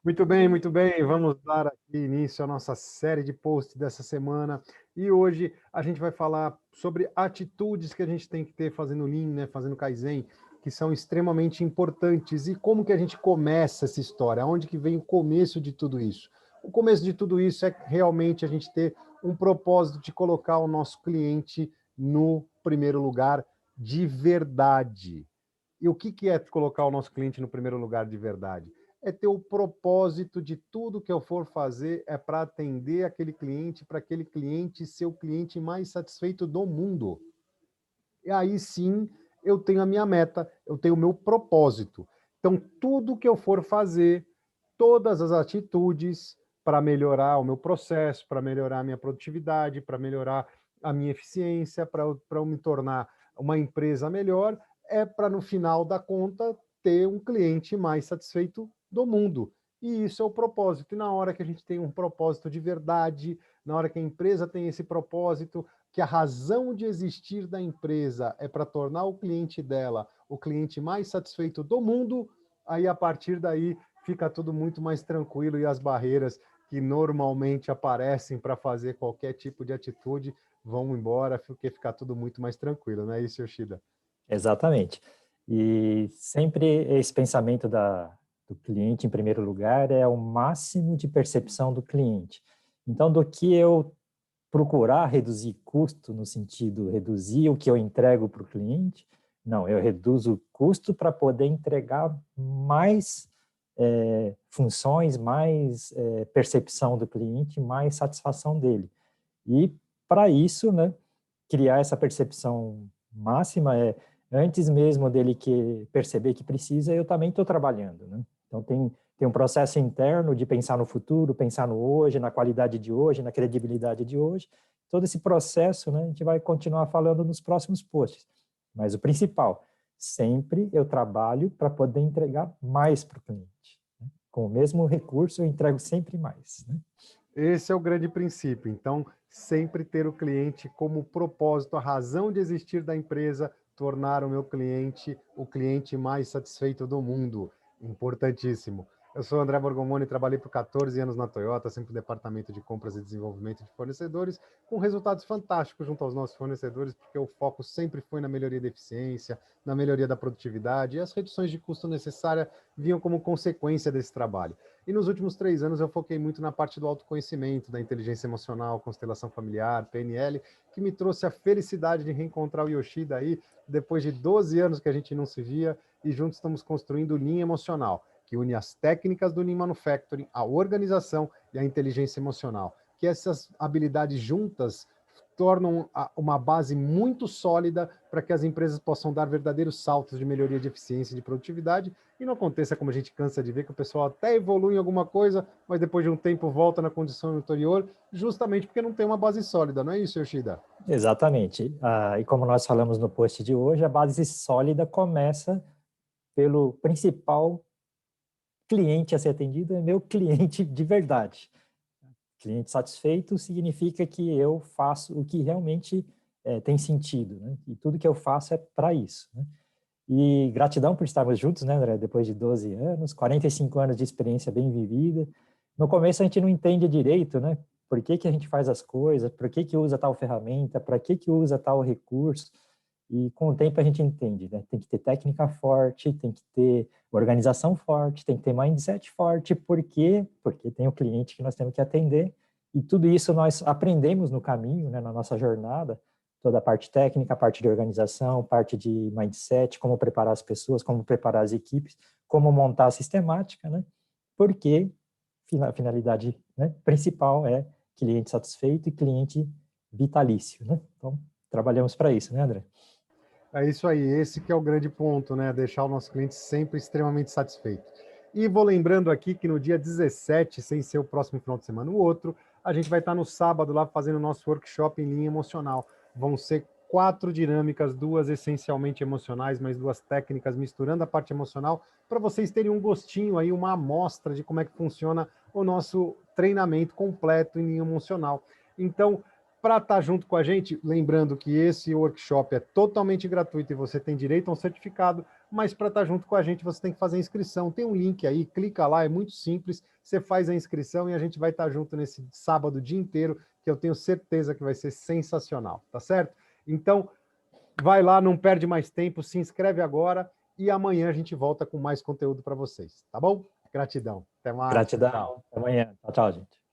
Muito bem, muito bem. Vamos dar aqui início à nossa série de posts dessa semana. E hoje a gente vai falar sobre atitudes que a gente tem que ter fazendo Lean, né, fazendo Kaizen, que são extremamente importantes. E como que a gente começa essa história? Onde que vem o começo de tudo isso? O começo de tudo isso é realmente a gente ter um propósito de colocar o nosso cliente no primeiro lugar de verdade. E o que é colocar o nosso cliente no primeiro lugar de verdade? É ter o propósito de tudo que eu for fazer é para atender aquele cliente, para aquele cliente ser o cliente mais satisfeito do mundo. E aí sim, eu tenho a minha meta, eu tenho o meu propósito. Então, tudo que eu for fazer, todas as atitudes para melhorar o meu processo, para melhorar a minha produtividade, para melhorar a minha eficiência, para eu me tornar uma empresa melhor, é para, no final da conta, ter um cliente mais satisfeito do mundo. E isso é o propósito. E na hora que a gente tem um propósito de verdade, na hora que a empresa tem esse propósito, que a razão de existir da empresa é para tornar o cliente dela o cliente mais satisfeito do mundo, aí a partir daí fica tudo muito mais tranquilo e as barreiras que normalmente aparecem para fazer qualquer tipo de atitude vão embora, porque fica tudo muito mais tranquilo, não é isso, Yoshida? Exatamente. E sempre esse pensamento do cliente em primeiro lugar é o máximo de percepção do cliente. Então, do que eu procurar reduzir custo, no sentido reduzir o que eu entrego para o cliente, não, eu reduzo o custo para poder entregar mais funções, mais percepção do cliente, mais satisfação dele. E, para isso, né, criar essa percepção máxima antes mesmo dele perceber que precisa, eu também estou trabalhando, né? Então, tem um processo interno de pensar no futuro, pensar no hoje, na qualidade de hoje, na credibilidade de hoje. Todo esse processo, né, a gente vai continuar falando nos próximos posts. Mas o principal, sempre eu trabalho para poder entregar mais para o cliente, né? Com o mesmo recurso, eu entrego sempre mais, né? Esse é o grande princípio. Então, sempre ter o cliente como propósito, a razão de existir da empresa, tornar o cliente mais satisfeito do mundo. Importantíssimo. Eu sou o André Borgomoni, trabalhei por 14 anos na Toyota, sempre no departamento de compras e desenvolvimento de fornecedores, com resultados fantásticos junto aos nossos fornecedores, porque o foco sempre foi na melhoria da eficiência, na melhoria da produtividade, e as reduções de custo necessárias vinham como consequência desse trabalho. E nos últimos 3 anos eu foquei muito na parte do autoconhecimento, da inteligência emocional, constelação familiar, PNL, que me trouxe a felicidade de reencontrar o Yoshida aí, depois de 12 anos que a gente não se via, e juntos estamos construindo o Lean Emocional, que une as técnicas do Lean Manufacturing, a organização e a inteligência emocional. Que essas habilidades juntas tornam uma base muito sólida para que as empresas possam dar verdadeiros saltos de melhoria de eficiência e de produtividade e não aconteça como a gente cansa de ver, que o pessoal até evolui em alguma coisa, mas depois de um tempo volta na condição anterior, justamente porque não tem uma base sólida, não é isso, Yoshida? Exatamente. E como nós falamos no post de hoje, a base sólida começa pelo principal cliente a ser atendido, é meu cliente de verdade. Cliente satisfeito significa que eu faço o que realmente tem sentido, né? E tudo que eu faço é para isso, né? E gratidão por estarmos juntos, né, André? Depois de 12 anos, 45 anos de experiência bem vivida. No começo a gente não entende direito, né? Por que que a gente faz as coisas, por que que usa tal ferramenta, para que usa tal recurso. E com o tempo a gente entende, né? Tem que ter técnica forte, tem que ter organização forte, tem que ter mindset forte. Por quê? Porque tem o cliente que nós temos que atender. E tudo isso nós aprendemos no caminho, né, na nossa jornada, toda a parte técnica, a parte de organização, parte de mindset, como preparar as pessoas, como preparar as equipes, como montar a sistemática, né? Porque a finalidade, né, principal é cliente satisfeito e cliente vitalício, né? Então, trabalhamos para isso, né, André? É isso aí, esse que é o grande ponto, né? Deixar o nosso cliente sempre extremamente satisfeito. E vou lembrando aqui que no dia 17, sem ser o próximo final de semana, o outro, a gente vai estar no sábado lá fazendo o nosso workshop em linha emocional. Vão ser 4 dinâmicas, 2 essencialmente emocionais, mas 2 técnicas misturando a parte emocional, para vocês terem um gostinho aí, uma amostra de como é que funciona o nosso treinamento completo em linha emocional. Então, para estar junto com a gente, lembrando que esse workshop é totalmente gratuito e você tem direito a um certificado, mas para estar junto com a gente você tem que fazer a inscrição. Tem um link aí, clica lá, é muito simples, você faz a inscrição e a gente vai estar junto nesse sábado o dia inteiro, que eu tenho certeza que vai ser sensacional, tá certo? Então, vai lá, não perde mais tempo, se inscreve agora e amanhã a gente volta com mais conteúdo para vocês, tá bom? Gratidão. Até mais. Gratidão. Tchau. Até amanhã. Tchau, tchau, gente.